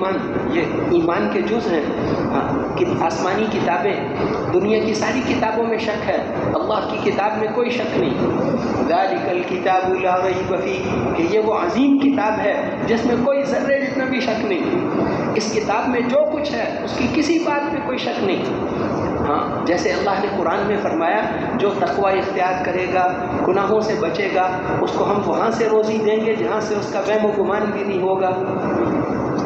ایمان، یہ ایمان کے جز ہیں۔ کہ آسمانی کتابیں، دنیا کی ساری کتابوں میں شک ہے، اللہ کی کتاب میں کوئی شک نہیں۔ ذالک الکتاب لا ریب فیہ، کہ یہ وہ عظیم کتاب ہے جس میں کوئی ذرے جتنا بھی شک نہیں۔ اس کتاب میں جو کچھ ہے اس کی کسی بات میں کوئی شک نہیں۔ ہاں، جیسے اللہ نے قرآن میں فرمایا جو تقوی اختیار کرے گا، گناہوں سے بچے گا، اس کو ہم وہاں سے روزی دیں گے جہاں سے اس کا وہم و گمان بھی نہیں ہوگا۔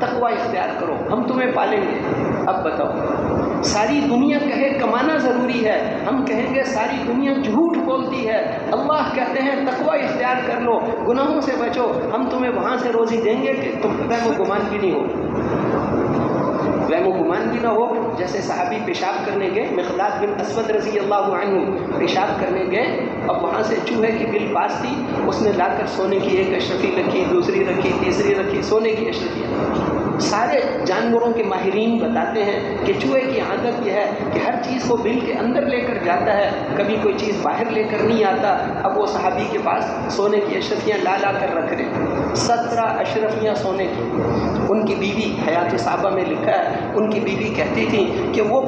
تقوی اختیار کرو، ہم تمہیں پالیں گے۔ اب بتاؤ، ساری دنیا کہے کمانا ضروری ہے، ہم کہیں گے ساری دنیا جھوٹ بولتی ہے، اللہ کہتے ہیں تقوی اختیار کر لو، گناہوں سے بچو، ہم تمہیں وہاں سے روزی دیں گے کہ تم وہم و گمان بھی نہیں ہو، وہم و گمان بھی نہ ہو۔ جیسے صحابی پیشاب کرنے گئے، مقداد بن اسود رضی اللہ عنہ پیشاب کرنے گئے، اب وہاں سے چوہے کی بل پاس تھی، اس نے لا کر سونے کی ایک اشرفی رکھی، دوسری رکھی، تیسری رکھی، سونے کی اشرفیاں۔ سارے جانوروں کے ماہرین بتاتے ہیں کہ چوہے کی عادت یہ ہے کہ ہر چیز کو بل کے اندر لے کر جاتا ہے، کبھی کوئی چیز باہر لے کر نہیں آتا۔ اب وہ صحابی کے پاس سونے کی اشرفیاں لا کر رکھ رہے، 17 اشرفیاں سونے کی۔ ان کی بیوی، حیات صحابہ میں لکھا ہے، ان کی بیوی کہتی تھی کہ وہ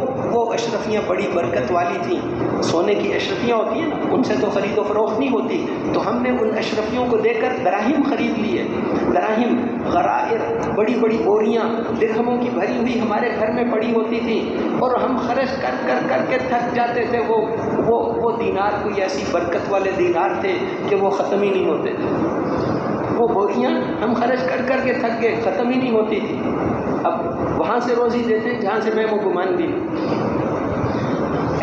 اشرفیاں بڑی برکت والی تھیں، سونے کی اشرفیاں ہوتی ہیں نا، ان سے تو خرید و فروخت نہیں ہوتی، تو ہم نے ان اشرفیوں کو دے کر دراہم خرید لیے، دراہم، غرائر، بڑی بڑی بوریاں درہموں کی بھری ہوئی ہمارے گھر میں پڑی ہوتی تھی، اور ہم خرچ کر کے تھک جاتے تھے۔ وہ دینار کوئی ایسی برکت والے دینار تھے کہ وہ ختم ہی نہیں ہوتے تھے، وہ بوریاں ہم خرچ کر کے تھک گئے، ختم ہی نہیں ہوتی تھی۔ اب وہاں سے روزی دیتے جہاں سے وہم و گمان بھی۔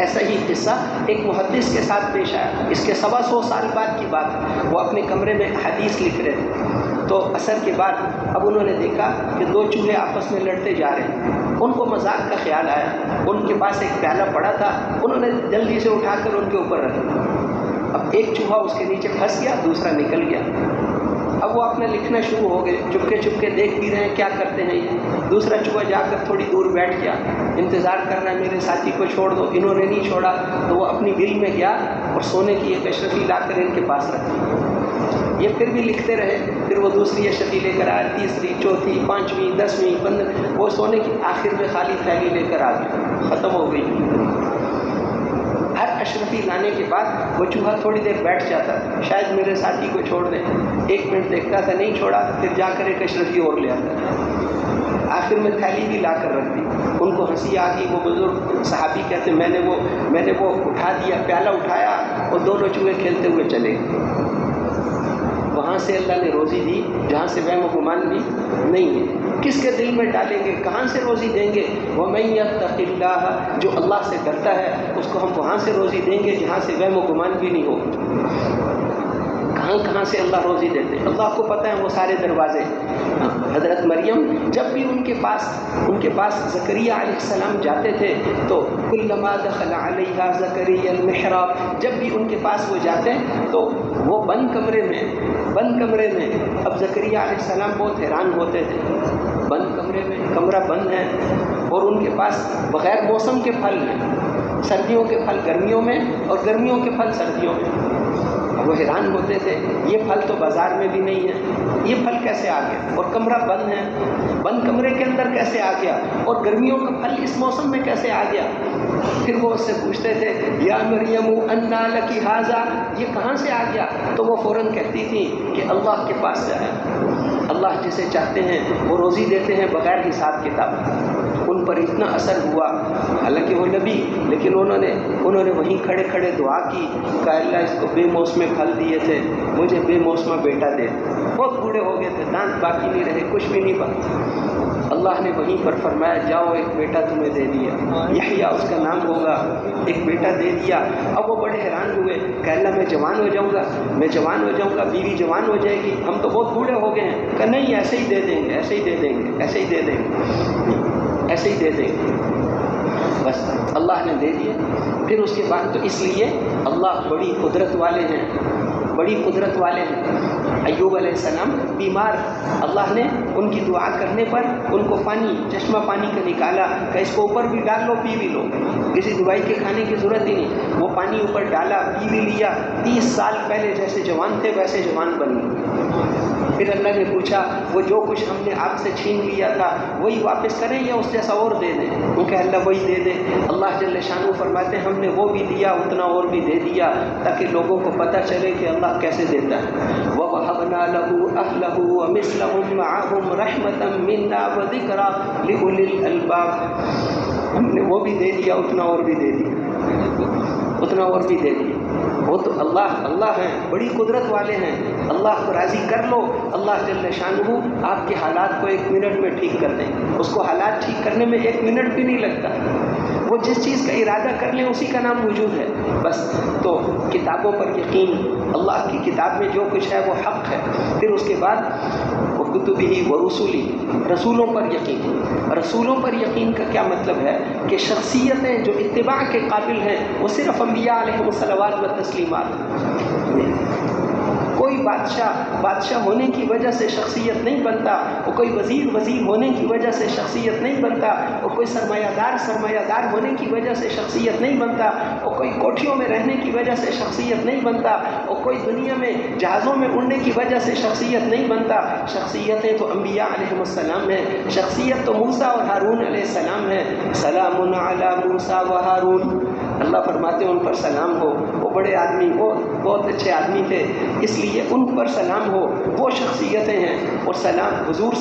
ایسا ہی قصہ ایک محدث کے ساتھ پیش آیا، اس کے 125 سال بعد کی بات، وہ اپنے کمرے میں حدیث لکھ رہے تھے، تو عصر کے بعد اب انہوں نے دیکھا کہ 2 چوہے آپس میں لڑتے جا رہے ہیں۔ ان کو مذاق کا خیال آیا، ان کے پاس ایک پیالہ پڑا تھا، انہوں نے جلدی سے اٹھا کر ان کے اوپر رکھ دیا۔ اب ایک چوہا اس کے نیچے پھنس گیا، دوسرا نکل گیا۔ اب وہ اپنا لکھنا شروع ہو گئے، چپکے دیکھ بھی رہے ہیں کیا کرتے ہیں یہ۔ دوسرا چوہا جا کر تھوڑی دور بیٹھ گیا، انتظار کر رہا ہے میرے ساتھی کو چھوڑ دو، انہوں نے نہیں چھوڑا، تو وہ اپنی بل میں گیا اور سونے کی ایک اشرفی لا کر ان کے پاس رکھی۔ یہ پھر بھی لکھتے رہے، پھر وہ دوسری اشرفی لے کر آیا، تیسری، چوتھی، 5ویں، 10ویں، 15، وہ سونے کی آخر میں خالی تھیلی لے کر آ گئی، ختم ہو گئی۔ ہر اشرفی لانے کے بعد وہ چوہا تھوڑی دیر بیٹھ جاتا، شاید میرے ساتھی کو چھوڑ دیں، 1 منٹ دیکھتا تھا، نہیں چھوڑا، پھر جا کر ایک اشرفی اور لے آتا، آخر میں تھیلی بھی لا کر رکھ دی۔ ان کو ہنسی آ گئی، وہ بزرگ صحابی کہتے میں نے وہ اٹھا دیا، پیالہ اٹھایا اور دونوں چوہے کھیلتے ہوئے چلے گئے۔ وہاں سے اللہ نے روزی دی جہاں سے وہم و گمان بھی نہیں ہے۔ کس کے دل میں ڈالیں گے، کہاں سے روزی دیں گے؟ وَمَن يَتَّقِ اللَّهَ، جو اللہ سے ڈرتا ہے اس کو ہم وہاں سے روزی دیں گے جہاں سے وہم و گمان بھی نہیں ہوگا۔ کہاں سے اللہ روزی دیتے ہیں، اللہ کو پتہ ہے وہ سارے دروازے۔ حضرت مریم جب بھی ان کے پاس زکریا علیہ السلام جاتے تھے تو کلما دخل علیہا زکریا المحراب، جب بھی ان کے پاس وہ جاتے تو وہ بند کمرے میں اب زکریا علیہ السلام بہت حیران ہوتے تھے، بند کمرے میں، کمرہ بند ہے اور ان کے پاس بغیر موسم کے پھل ہیں، سردیوں کے پھل گرمیوں میں اور گرمیوں کے پھل سردیوں میں۔ وہ حیران ہوتے تھے، یہ پھل تو بازار میں بھی نہیں ہے، یہ پھل کیسے آ گیا، اور کمرہ بند ہے، بند کمرے کے اندر کیسے آ گیا، اور گرمیوں کا پھل اس موسم میں کیسے آ گیا۔ پھر وہ اس سے پوچھتے تھے یا مریم انا لکی ھذا، یہ کہاں سے آ گیا، تو وہ فوراً کہتی تھی کہ اللہ کے پاس سے آیا، اللہ جسے چاہتے ہیں وہ روزی دیتے ہیں بغیر حساب کتاب۔ ان پر اتنا اثر ہوا، حالانکہ وہ نبی، لیکن انہوں نے وہیں کھڑے کھڑے دعا کی کہ اللہ اس کو بے موسمے پھل دیے تھے، مجھے بے موسمہ بیٹا دے۔ بہت بوڑھے ہو گئے تھے، دانت باقی نہیں رہے، کچھ بھی نہیں بچا، اللہ نے وہیں پر فرمایا جاؤ ایک بیٹا تمہیں دے دیا، یحییٰ اس کا نام ہوگا، ایک بیٹا دے دیا۔ اب وہ بڑے حیران ہوئے کہ اللہ میں جوان ہو جاؤں گا، بیوی جوان ہو جائے گی، ہم تو بہت بوڑھے ہو گئے ہیں، کہ نہیں ایسے ہی دے دیں گے، بس اللہ نے دے دیے۔ پھر اس کے بعد تو اس لیے اللہ بڑی قدرت والے ہیں۔ ایوب علیہ السلام بیمار، اللہ نے ان کی دعا کرنے پر ان کو چشمہ پانی کا نکالا کہ اس کو اوپر بھی ڈال لو، پی بھی لو، کسی دوائی کے کھانے کی ضرورت ہی نہیں، وہ پانی اوپر ڈالا، پی بھی لیا، 30 سال پہلے جیسے جوان تھے ویسے جوان بن گئے۔ پھر اللہ نے پوچھا وہ جو کچھ ہم نے آپ سے چھین لیا تھا وہی واپس کریں یا اس جیسا اور دے دیں؟ وہ کہ اللہ وہی دے دے۔ اللہ جل شانہ فرماتے ہیں ہم نے وہ بھی دیا اتنا اور بھی دے دیا تاکہ لوگوں کو پتہ چلے کہ اللہ کیسے دیتا ہے۔ وَوَهَبْنَا لَهُ أَهْلَهُ وَمِثْلَهُمْ مَعَهُمْ رَحْمَةً مِنَّا وَذِكْرَىٰ لِأُولِي الْأَلْبَابِ، ہم نے وہ بھی دے دیا اتنا اور بھی دے دیا، اتنا اور بھی دے دیا۔ وہ تو اللہ ہیں، بڑی قدرت والے ہیں، اللہ کو راضی کر لو، اللہ جل شانہ آپ کے حالات کو 1 منٹ میں ٹھیک کر دیں۔ اس کو حالات ٹھیک کرنے میں 1 منٹ بھی نہیں لگتا، وہ جس چیز کا ارادہ کر لیں اسی کا نام وجود ہے بس۔ تو کتابوں پر یقین، اللہ کی کتاب میں جو کچھ ہے وہ حق ہے۔ پھر اس کے بعد وَكُتُبِهِ وَرُسُلِهِ، رسولوں پر یقین۔ رسولوں پر یقین کا کیا مطلب ہے کہ شخصیتیں جو اتباع کے قابل ہیں وہ صرف انبیاء علیہم الصلوات و تسلیمات۔ کوئی بادشاہ ہونے کی وجہ سے شخصیت نہیں بنتا، اور کوئی وزیر ہونے کی وجہ سے شخصیت نہیں بنتا، اور کوئی سرمایہ دار ہونے کی وجہ سے شخصیت نہیں بنتا، اور کوئی کوٹھیوں میں رہنے کی وجہ سے شخصیت نہیں بنتا، اور کوئی دنیا میں جہازوں میں اڑنے کی وجہ سے شخصیت نہیں بنتا۔ شخصیتیں تو انبیاء علیہم السلام ہیں، شخصیت تو موسیٰ اور ہارون علیہ السلام ہے۔ سلام علی موسیٰ و ہارون، اللہ فرماتے ہیں ان پر سلام ہو، وہ بڑے آدمی، وہ بہت اچھے آدمی تھے، اس لیے ان پر سلام ہو، وہ شخصیتیں ہیں۔ اور سلام حضور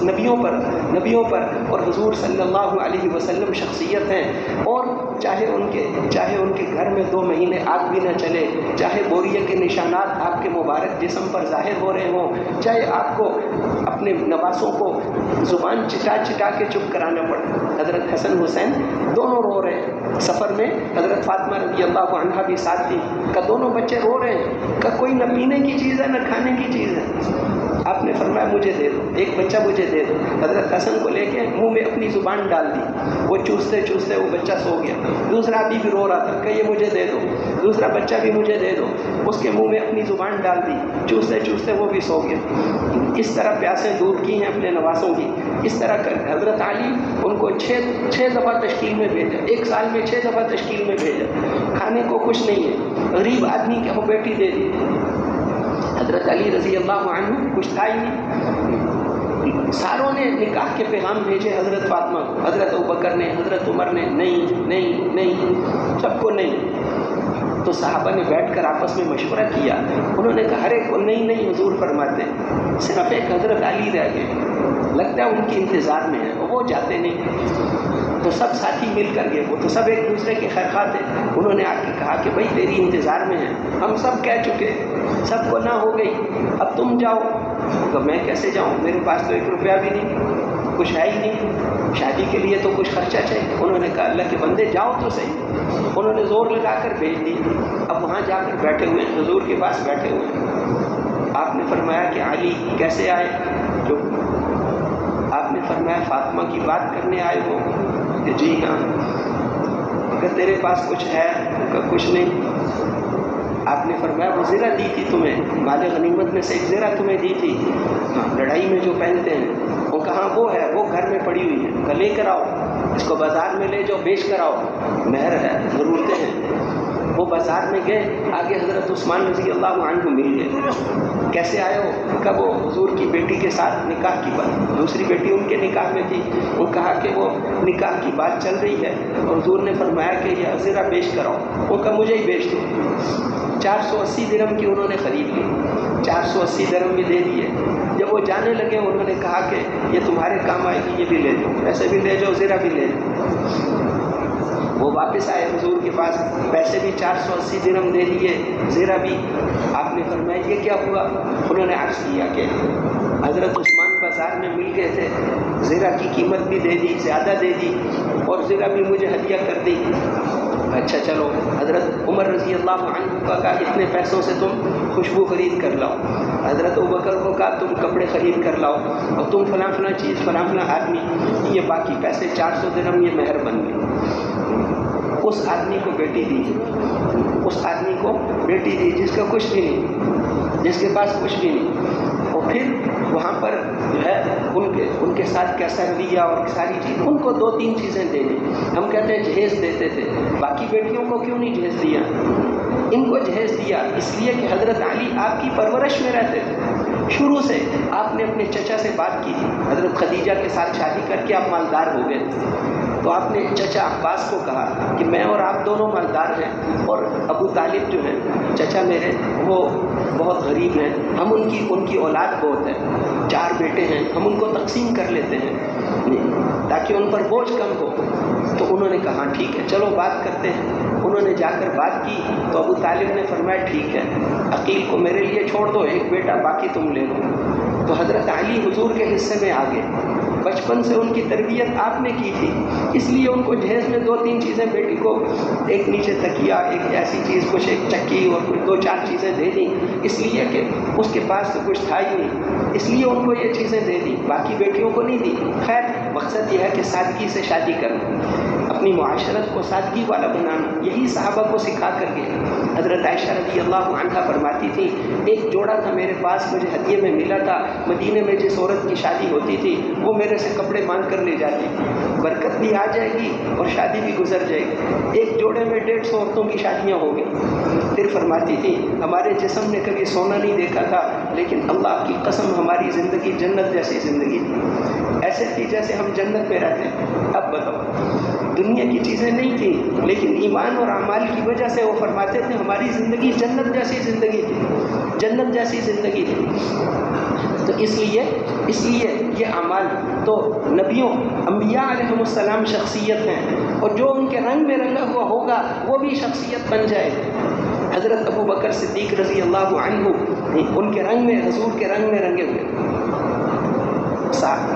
نبیوں پر اور حضور صلی اللہ علیہ وسلم شخصیت ہیں۔ اور چاہے ان کے گھر میں 2 مہینے آگ بھی نہ چلے، چاہے بوریے کے نشانات آپ کے مبارک جسم پر ظاہر ہو رہے ہوں، چاہے آپ کو اپنے نواسوں کو زبان چٹا کے چپ کرانا پڑے۔ حضرت حسن حسین دونوں رو رہے ہیں سفر میں، حضرت فاطمہ رضی اللہ عنہا بھی ساتھ تھی، کہ دونوں بچے رو رہے ہیں، کہ کوئی نہ پینے کی چیز ہے نہ کھانے کی چیز ہے۔ آپ نے فرمایا مجھے دے دو، ایک بچہ مجھے دے دو۔ حضرت حسن کو لے کے منہ میں اپنی زبان ڈال دی، وہ چوستے وہ بچہ سو گیا۔ دوسرا ابھی بھی رو رہا تھا کہ یہ مجھے دے دو، دوسرا بچہ بھی مجھے دے دو، اس کے منہ میں اپنی زبان ڈال دی، چوستے وہ بھی سو گیا۔ اس طرح پیاسیں دور کی ہیں اپنے نواسوں کی۔ اس طرح کر حضرت علی ان کو 6 دفعہ تشکیل میں بھیجا، 1 سال میں 6 دفعہ تشکیل میں بھیجا، کھانے کو کچھ نہیں ہے، غریب آدمی کو بیٹی دے دی۔ حضرت علی رضی اللہ عنہ کچھ تھا ہی نہیں، ساروں نے نکاح کے پیغام بھیجے حضرت فاطمہ کو، حضرت ابوبکر نے، حضرت عمر نے، نہیں، سب کو نہیں۔ تو صحابہ نے بیٹھ کر آپس میں مشورہ کیا، انہوں نے کہا ہر ایک کو نہیں حضور فرماتے، صرف ایک حضرت علی رہ گئے، لگتا ہے ان کے انتظار میں ہے، وہ جاتے نہیں۔ تو سب ساتھی مل کر گئے، وہ تو سب ایک دوسرے کے خیرخواہ تھے، انہوں نے آ کے کہا کہ بھائی تیری انتظار میں ہے، ہم سب کہہ چکے، سب کو نہ ہو گئی، اب تم جاؤ۔ تو میں کیسے جاؤں، میرے پاس تو 1 روپیہ بھی نہیں، کچھ ہے ہی نہیں، شادی کے لیے تو کچھ خرچہ چاہیے۔ انہوں نے کہا اللہ کے بندے جاؤ تو صحیح، انہوں نے زور لگا کر بھیج دی۔ اب وہاں جا کر بیٹھے ہوئے ہیں، حضور کے پاس بیٹھے ہوئے ہیں۔ آپ نے فرمایا کہ علی کیسے آئے؟ جو آپ نے فرمایا فاطمہ کی بات کرنے آئے ہو؟ کہ جی ہاں۔ اگر تیرے پاس کچھ ہے؟ کہ کچھ نہیں۔ آپ نے فرمایا وہ زرہ دی تھی تمہیں، مال غنیمت میں سے ایک زرہ تمہیں دی تھی، ہاں لڑائی میں جو پہنتے ہیں، وہ کہاں وہ ہے؟ وہ گھر میں پڑی ہوئی ہے، کہ لے کر آؤ، اس کو بازار میں لے جاؤ، بیچ کر آؤ، مہر ہے، ضرورتیں ہیں۔ وہ بازار میں گئے، آگے حضرت عثمان رضی اللہ عنہ مل گئے۔ کیسے آئے ہو؟ کب وہ حضور کی بیٹی کے ساتھ نکاح کی بات، دوسری بیٹی ان کے نکاح میں تھی، وہ کہا کہ وہ نکاح کی بات چل رہی ہے، اور حضور نے فرمایا کہ یہ زرہ بیچ کر آؤ، وہ کہا مجھے ہی بیچ دو۔ 480 درہم کی انہوں نے خرید لی، 480 درہم بھی دے دیے۔ جب وہ جانے لگے انہوں نے کہا کہ یہ تمہارے کام آئے گی، یہ بھی لے جاؤ، پیسے بھی لے جاؤ، زرہ بھی لے جاؤ۔ وہ واپس آئے حضور کے پاس، پیسے بھی 480 درہم دے دیے، زرہ بھی۔ آپ نے فرمایا یہ کیا ہوا؟ انہوں نے عرض کیا کہ حضرت عثمان بازار میں مل گئے تھے، زرہ کی قیمت بھی دے دی، زیادہ دے دی، اور زرہ بھی مجھے ہدیہ کر دی۔ اچھا چلو، حضرت عمر رضی اللہ عنہ کا کہا اتنے پیسوں سے تم خوشبو خرید کر لاؤ، حضرت ابوبکر کو کہا تم کپڑے خرید کر لاؤ، اور تم فلاں چیز فلاں آدمی، یہ باقی پیسے 400 درہم یہ مہر بن گئے۔ اس آدمی کو بیٹی دی، اس آدمی کو بیٹی دی جس کا کچھ بھی نہیں، جس کے پاس کچھ بھی نہیں۔ اور پھر وہاں پر جو ہے ان کے ساتھ کیسا رویہ اور ساری چیز، ان کو 2-3 چیزیں دے دی۔ ہم کہتے ہیں جہیز دیتے تھے، باقی بیٹیوں کو کیوں نہیں جہیز دیا؟ ان کو جہیز دیا اس لیے کہ حضرت علی آپ کی پرورش میں رہتے تھے، شروع سے آپ نے اپنے چچا سے بات کی تھی، حضرت خدیجہ کے ساتھ شادی کر کے آپ مالدار ہو گئے، تو آپ نے چچا عباس کو کہا کہ میں اور آپ دونوں مالدار ہیں، اور ابو طالب جو ہیں چچا میرے وہ بہت غریب ہیں، ہم ان کی اولاد بہت ہے، 4 بیٹے ہیں، ہم ان کو تقسیم کر لیتے ہیں تاکہ ان پر بوجھ کم ہو۔ تو انہوں نے کہا ٹھیک ہے چلو بات کرتے ہیں۔ انہوں نے جا کر بات کی تو ابو طالب نے فرمایا ٹھیک ہے، عقیل کو میرے لیے چھوڑ دو، ایک بیٹا باقی تم لے لو۔ تو حضرت علی حضور کے حصے میں آ گئے، بچپن سے ان کی تربیت آپ نے کی تھی، اس لیے ان کو جہیز میں 2-3 چیزیں بیٹی کو، ایک نیچے تکیہ، ایک ایسی چیز، کچھ ایک چکی اور کچھ 2-4 چیزیں دے دیں، اس لیے کہ اس کے پاس تو کچھ تھا ہی نہیں، اس لیے ان کو یہ چیزیں دے دی، باقی بیٹیوں کو نہیں دی۔ خیر مقصد یہ ہے کہ سادگی سے شادی کرنا، اپنی معاشرت کو سادگی والا بنانا، یہی صحابہ کو سکھا کر گئے۔ حضرت عائشہ رضی اللہ عنہا فرماتی تھی ایک جوڑا تھا میرے پاس، مجھے ہدیے میں ملا تھا، مدینے میں جس عورت کی شادی ہوتی تھی وہ میرے سے کپڑے مانگ کر لے جاتی، برکت بھی آ جائے گی اور شادی بھی گزر جائے گی۔ ایک جوڑے میں 150 عورتوں کی شادیاں ہو گئی۔ پھر فرماتی تھی ہمارے جسم نے کبھی سونا نہیں دیکھا تھا، لیکن اللہ کی قسم ہماری زندگی جنت جیسی زندگی تھی، ایسے تھی جیسے ہم جنت میں رہتے ہیں۔ اب بتاؤ، دنیا کی چیزیں نہیں تھیں لیکن ایمان اور اعمال کی وجہ سے وہ فرماتے تھے ہماری زندگی جنت جیسی زندگی تھی، جنت جیسی زندگی تھی۔ تو اس لیے یہ اعمال تو نبیوں انبیاء علیہم السلام شخصیت ہیں، اور جو ان کے رنگ میں رنگا ہوا ہوگا وہ بھی شخصیت بن جائے۔ حضرت ابو بکر صدیق رضی اللہ عنہ ان کے رنگ میں، حضور کے رنگ میں رنگے ہوئے۔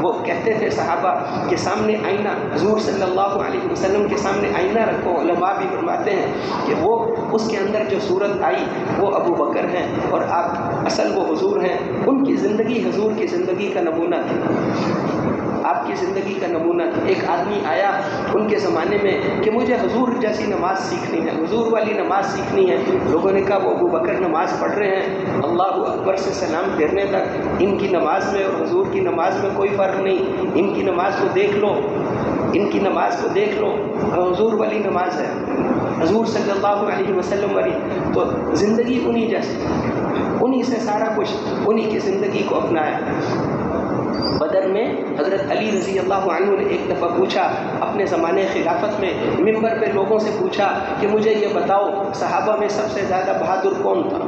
وہ کہتے تھے صحابہ کے سامنے آئینہ، حضور صلی اللہ علیہ وسلم کے سامنے آئینہ رکھو۔ علماء بھی فرماتے ہیں کہ وہ اس کے اندر جو صورت آئی وہ ابو بکر ہیں اور آپ اصل وہ حضور ہیں، ان کی زندگی حضور کی زندگی کا نمونہ تھی، آپ کی زندگی کا نمونہ تھا۔ ایک آدمی آیا ان کے زمانے میں کہ مجھے حضور جیسی نماز سیکھنی ہے، حضور والی نماز سیکھنی ہے۔ لوگوں نے کہا وہ ابو بکر نماز پڑھ رہے ہیں، اللہ اکبر سے سلام پھیرنے تک ان کی نماز میں اور حضور کی نماز میں کوئی فرق نہیں، ان کی نماز کو دیکھ لو، ان کی نماز کو دیکھ لو، حضور والی نماز ہے، حضور صلی اللہ علیہ وسلم والی۔ تو زندگی انہی جیسی، انہی سے سارا کچھ، انہی کی زندگی کو اپنایا۔ بدر میں حضرت علی رضی اللہ عنہ نے ایک دفعہ پوچھا، اپنے زمانے خلافت میں منبر پہ لوگوں سے پوچھا کہ مجھے یہ بتاؤ صحابہ میں سب سے زیادہ بہادر کون تھا؟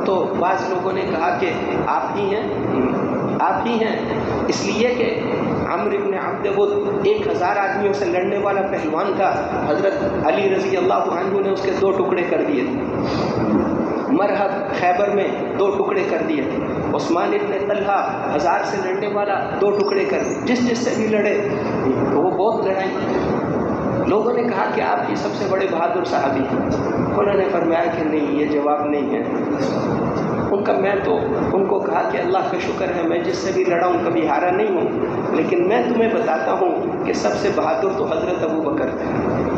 تو بعض لوگوں نے کہا کہ آپ ہی ہیں، اس لیے کہ عمرو بن عبد ود 1000 آدمیوں سے لڑنے والا پہلوان تھا، حضرت علی رضی اللہ عنہ نے اس کے 2 ٹکڑے کر دیے تھے۔ مرحب خیبر میں 2 ٹکڑے کر دیے تھے۔ عثمان ابن طلحہ 1000 سے لڑنے والا 2 ٹکڑے کر دیے، جس سے بھی لڑے وہ بہت لڑائی۔ لوگوں نے کہا کہ آپ ہی سب سے بڑے بہادر صحابی ہیں، انہوں نے فرمایا کہ نہیں، یہ جواب نہیں ہے ان کا۔ میں تو ان کو کہا کہ اللہ کا شکر ہے میں جس سے بھی لڑا ہوں کبھی ہارا نہیں ہوں، لیکن میں تمہیں بتاتا ہوں کہ سب سے بہادر تو حضرت ابو بکر تھے،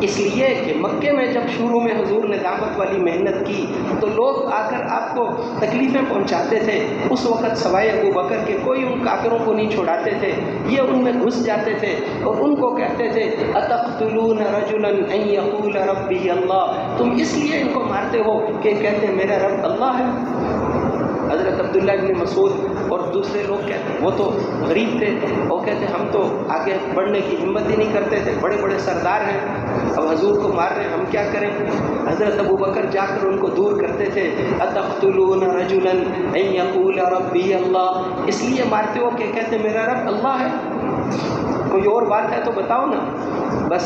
اس لیے کہ مکے میں جب شروع میں حضور نے دعوت والی محنت کی تو لوگ آ کر آپ کو تکلیفیں پہنچاتے تھے، اس وقت سوائے ابو بکر کے کوئی ان کافروں کو نہیں چھوڑاتے تھے، یہ ان میں گھس جاتے تھے اور ان کو کہتے تھے اتقتلون رجلا ان یقول ربی اللہ، تم اس لیے ان کو مارتے ہو کہ کہتے ہیں میرا رب اللہ ہے۔ حضرت عبداللہ ابن مسعود اور دوسرے لوگ کہتے ہیں، وہ تو غریب تھے، وہ کہتے ہیں ہم تو آگے بڑھنے کی ہمت ہی نہیں کرتے تھے، بڑے بڑے سردار ہیں، اب حضور کو مار رہے ہیں ہم کیا کریں؟ حضرت ابو بکر جا کر ان کو دور کرتے تھے، اتقتلون رجلا ان یقول ربی اللہ، اس لیے مارتے ہو کہ کہتے میرا رب اللہ ہے، کوئی اور بات ہے تو بتاؤ نا۔ بس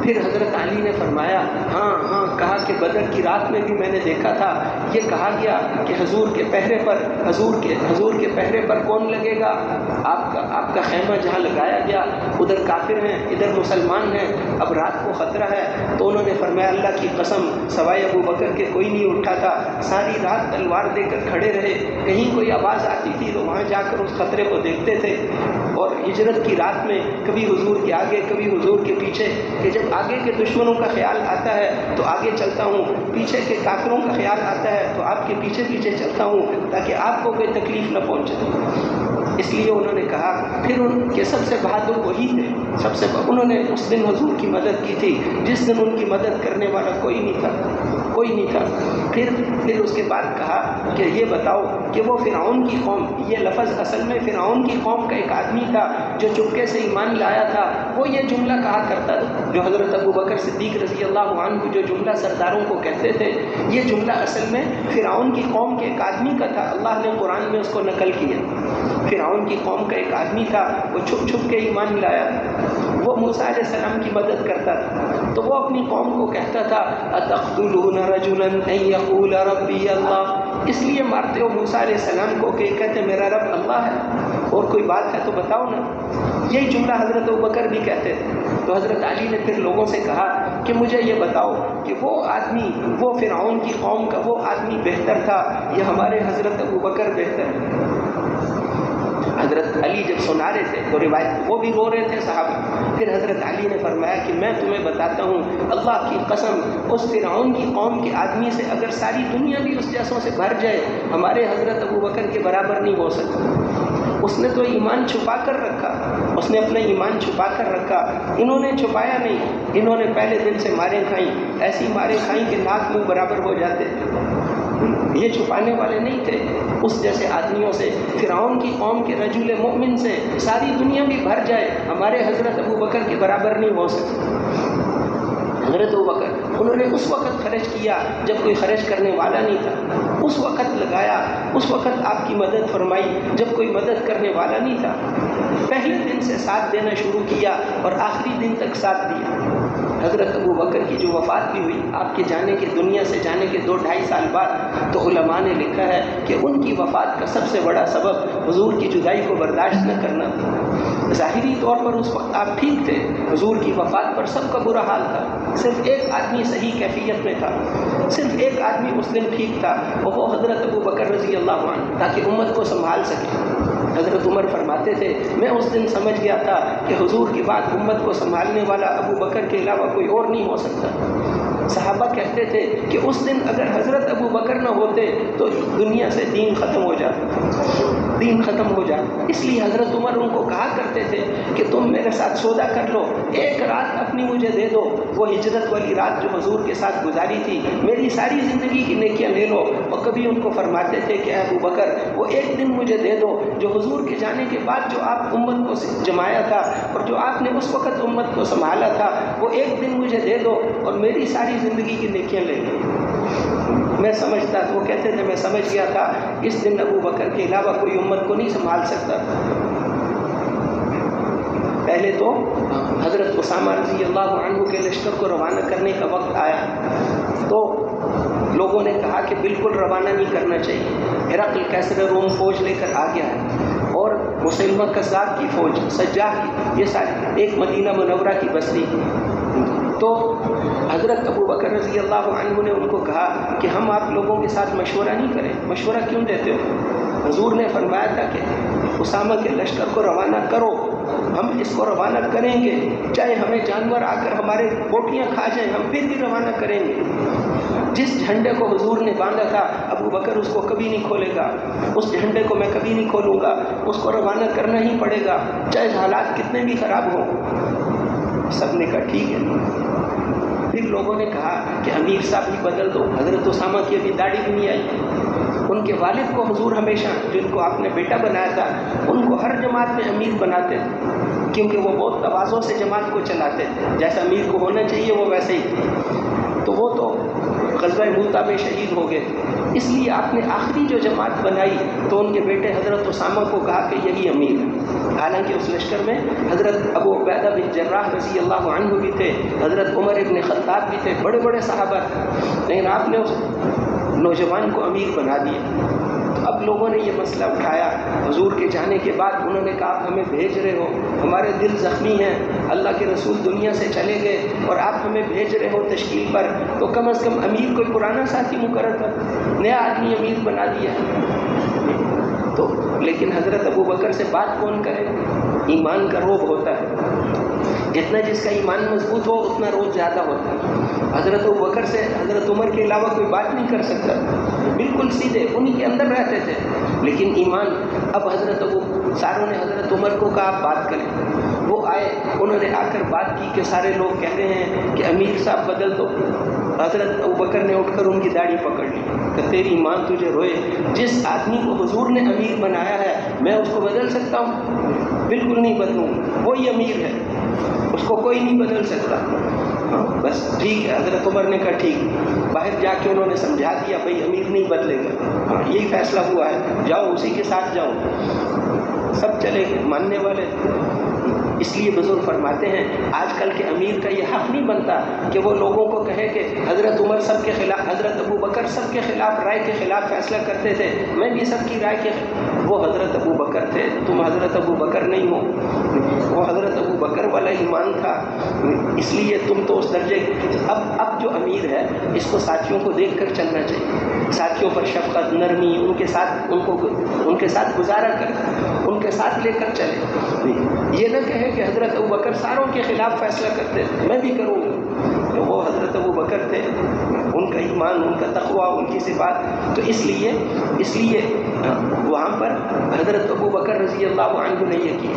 پھر حضرت علی نے فرمایا ہاں کہا کہ بدر کی رات میں بھی میں نے دیکھا تھا، یہ کہا گیا کہ حضور کے پہرے پر، حضور کے پہرے پر کون لگے گا؟ آپ کا خیمہ جہاں لگایا گیا ادھر کافر ہیں ادھر مسلمان ہیں، اب رات کو خطرہ ہے۔ تو انہوں نے فرمایا اللہ کی قسم سوائے ابو بکر کے کوئی نہیں اٹھا تھا، ساری رات تلوار دے کر کھڑے رہے، کہیں کوئی آواز آتی تھی تو وہاں جا کر اس خطرے کو دیکھتے تھے۔ اور ہجرت کی رات میں کبھی حضور کے آگے کبھی حضور کے پیچھے، کہ جب آگے کے دشمنوں کا خیال آتا ہے تو آگے چلتا ہوں، پیچھے کے کافروں کا خیال آتا ہے تو آپ کے پیچھے پیچھے چلتا ہوں تاکہ آپ کو کوئی تکلیف نہ پہنچے۔ اس لیے انہوں نے کہا پھر ان کے سب سے بہادر وہی تھے، انہوں نے اس دن حضور کی مدد کی تھی جس دن ان کی مدد کرنے والا کوئی نہیں تھا۔ پھر اس کے بعد کہا کہ یہ بتاؤ کہ وہ فرعون کی قوم، یہ لفظ اصل میں فرعون کی قوم کا ایک آدمی تھا جو چپکے سے ایمان لایا تھا، وہ یہ جملہ کہا کرتا تھا جو حضرت ابو بکر صدیق رضی اللہ عنہ جو جملہ سرداروں کو کہتے تھے، یہ جملہ اصل میں فرعون کی قوم کے ایک آدمی کا تھا۔ اللہ نے قرآن میں اس کو نقل کیا۔ فرعون کی قوم کا ایک آدمی تھا، وہ چھپ چھپ کے ایمان لایا، وہ موسیٰ علیہ السلام کی مدد کرتا تھا، تو وہ اپنی قوم کو کہتا تھا اتقتلون رجلا ان یقول ربی اللہ، اس لیے مارتے ہو موسیٰ علیہ السلام کو کہ کہتے میرا رب اللہ ہے، اور کوئی بات ہے تو بتاؤ نا۔ یہی جملہ حضرت ابوبکر بھی کہتے تھے۔ تو حضرت علی نے پھر لوگوں سے کہا کہ مجھے یہ بتاؤ کہ وہ آدمی، وہ فرعون کی قوم کا وہ آدمی بہتر تھا یا ہمارے حضرت ابوبکر بہتر ہے؟ حضرت علی جب سنا رہے تھے تو روایت وہ بھی رو رہے تھے صحابہ۔ پھر حضرت علی نے فرمایا کہ میں تمہیں بتاتا ہوں اللہ کی قسم، اس فرعون کی قوم کے آدمی سے اگر ساری دنیا بھی اس جیسوں سے بھر جائے ہمارے حضرت ابوبکر کے برابر نہیں ہو سکتا۔ اس نے تو ایمان چھپا کر رکھا، اس نے اپنا ایمان چھپا کر رکھا، انہوں نے چھپایا نہیں، انہوں نے پہلے دن سے ماریں کھائیں، ایسی ماریں کھائیں کہ ناک منہ برابر ہو جاتے تھے۔ یہ چھپانے والے نہیں تھے۔ اس جیسے آدمیوں سے، فرعون کی قوم کے رجل مومن سے ساری دنیا بھی بھر جائے ہمارے حضرت ابوبکر کے برابر نہیں ہو سکتی۔ حضرت ابوبکر انہوں نے اس وقت خرچ کیا جب کوئی خرچ کرنے والا نہیں تھا، اس وقت لگایا، اس وقت آپ کی مدد فرمائی جب کوئی مدد کرنے والا نہیں تھا، پہلے دن سے ساتھ دینا شروع کیا اور آخری دن تک ساتھ دیا۔ حضرت ابوبکر کی جو وفات بھی ہوئی آپ کے جانے کے، دنیا سے جانے کے 2-2.5 سال بعد، تو علماء نے لکھا ہے کہ ان کی وفات کا سب سے بڑا سبب حضور کی جدائی کو برداشت نہ کرنا تھا۔ ظاہری طور پر اس وقت آپ ٹھیک تھے، حضور کی وفات پر سب کا برا حال تھا، صرف ایک آدمی صحیح کیفیت میں تھا، صرف ایک آدمی اس دن ٹھیک تھا، اور وہ حضرت ابوبکر رضی اللہ عنہ، تاکہ امت کو سنبھال سکے۔ حضرت عمر فرماتے تھے میں اس دن سمجھ گیا تھا کہ حضور کے بعد امت کو سنبھالنے والا ابو بکر کے علاوہ کوئی اور نہیں ہو سکتا۔ صحابہ کہتے تھے کہ اس دن اگر حضرت ابو بکر نہ ہوتے تو دنیا سے دین ختم ہو جاتا، دین ختم ہو جاتا۔ اس لیے حضرت عمر ان کو کہا کرتے تھے کہ تم میرے ساتھ سودا کر لو، ایک رات اپنی مجھے دے دو، وہ ہجرت والی رات جو حضور کے ساتھ گزاری تھی، میری ساری زندگی کی نیکیاں لے لو۔ اور کبھی ان کو فرماتے تھے کہ اے ابو بکر وہ ایک دن مجھے دے دو جو حضور کے جانے کے بعد جو آپ امت کو جمایا تھا اور جو آپ نے اس وقت امت کو سنبھالا تھا، وہ ایک دن مجھے دے دو اور میری ساری زندگی کی نیکیاں لے لو۔ میں سمجھتا، وہ کہتے تھے میں سمجھ گیا تھا اس دن ابو بکر کے علاوہ کوئی امت کو نہیں سنبھال سکتا تھا۔ پہلے تو حضرت اسامہ رضی اللہ عنہ کے لشکر کو روانہ کرنے کا وقت آیا تو لوگوں نے کہا کہ بالکل روانہ نہیں کرنا چاہیے، ہرقل قیصر روم فوج لے کر آ گیا ہے اور مسلمہ کذاب کی فوج، سجاح کی، یہ ساری ایک مدینہ منورہ کی بستی۔ تو حضرت ابو بکر رضی اللہ عنہ نے ان کو کہا کہ ہم آپ لوگوں کے ساتھ مشورہ نہیں کریں۔ مشورہ کیوں دیتے ہو؟ حضور نے فرمایا تھا کہ اسامہ کے لشکر کو روانہ کرو، ہم اس کو روانہ کریں گے، چاہے ہمیں جانور آ کر ہمارے بوٹیاں کھا جائیں، ہم پھر بھی روانہ کریں گے۔ جس جھنڈے کو حضور نے باندھا تھا ابو بکر اس کو کبھی نہیں کھولے گا، اس جھنڈے کو میں کبھی نہیں کھولوں گا، اس کو روانہ کرنا ہی پڑے گا چاہے حالات کتنے بھی خراب ہوں۔ سب نے کہا ٹھیک ہے۔ پھر لوگوں نے کہا کہ امیر صاحب ہی بدل دو۔ حضرت اسامہ کی ابھی داڑھی بھی نہیں آئی، ان کے والد کو حضور ہمیشہ، جن کو آپ نے بیٹا بنایا تھا، ان کو ہر جماعت میں امیر بناتے تھے کیونکہ وہ بہت تواضع سے جماعت کو چلاتے تھے، جیسا امیر کو ہونا چاہیے وہ ویسے ہی۔ تو وہ تو غزوہ موتا میں شہید ہو گئے، اس لیے آپ نے آخری جو جماعت بنائی تو ان کے بیٹے حضرت اسامہ کو کہا کہ یہی امیر ہے۔ حالانکہ اس لشکر میں حضرت ابو عبیدہ بن جراح رضی اللہ عنہ بھی تھے، حضرت عمر ابن خطاب بھی تھے، بڑے بڑے صحابہ تھے، لیکن آپ نے اس نوجوان کو امیر بنا دیا۔ اب لوگوں نے یہ مسئلہ اٹھایا حضور کے جانے کے بعد، انہوں نے کہا آپ ہمیں بھیج رہے ہو، ہمارے دل زخمی ہیں، اللہ کے رسول دنیا سے چلے گئے اور آپ ہمیں بھیج رہے ہو تشکیل پر، تو کم از کم امیر کوئی پرانا ساتھی مقرر کر، نیا آدمی امیر بنا دیا۔ تو لیکن حضرت ابو بکر سے بات کون کرے؟ ایمان کا روب ہوتا ہے، جتنا جس کا ایمان مضبوط ہو اتنا روب زیادہ ہوتا ہے۔ حضرت ابو بکر سے حضرت عمر کے علاوہ کوئی بات نہیں کر سکتا، بالکل سیدھے انہی کے اندر رہتے تھے، لیکن ایمان۔ اب حضرت ابو ساروں نے حضرت عمر کو کہا آپ بات کریں، وہ آئے، انہوں نے آ کر بات کی کہ سارے لوگ کہتے ہیں کہ امیر صاحب بدل دو، حضرت ابوبکر نے اٹھ کر ان کی داڑھی پکڑ لی کہ تیری ماں تجھے روئے، جس آدمی کو حضور نے امیر بنایا ہے میں اس کو بدل سکتا ہوں؟ بالکل نہیں بدلوں، وہی امیر ہے، اس کو کوئی نہیں بدل سکتا۔ بس ٹھیک ہے، حضرت عمر نے کہا ٹھیک، باہر جا کے انہوں نے سمجھا دیا بھائی امیر نہیں بدلے گا، یہی فیصلہ ہوا ہے، جاؤ اسی کے ساتھ جاؤ۔ سب چلے گئے ماننے والے۔ اس لیے بزرگ فرماتے ہیں آج کل کے امیر کا یہ حق نہیں بنتا کہ وہ لوگوں کو کہے کہ حضرت عمر سب کے خلاف، حضرت ابوبکر سب کے خلاف، رائے کے خلاف فیصلہ کرتے تھے، میں بھی سب کی رائے کے، وہ حضرت ابوبکر تھے، تم حضرت ابوبکر نہیں ہو، وہ حضرت ابوبکر والا ایمان تھا، اس لیے تم تو اس درجے۔ اب جو امیر ہے اس کو ساتھیوں کو دیکھ کر چلنا چاہیے، ساتھیوں پر شفقت، نرمی، ان کے ساتھ گزارا کر، ان کے ساتھ لے کر چلے۔ یہ نہ کہے کہ حضرت ابوبکر ساروں کے خلاف فیصلہ کرتے تھے، میں بھی کروں گا، تو وہ حضرت ابوبکر تھے، ان کا ایمان، ان کا تقویٰ، ان کی صفات۔ تو اس لیے وہاں پر حضرت ابوبکر رضی اللہ عنہ نے یہ کیا۔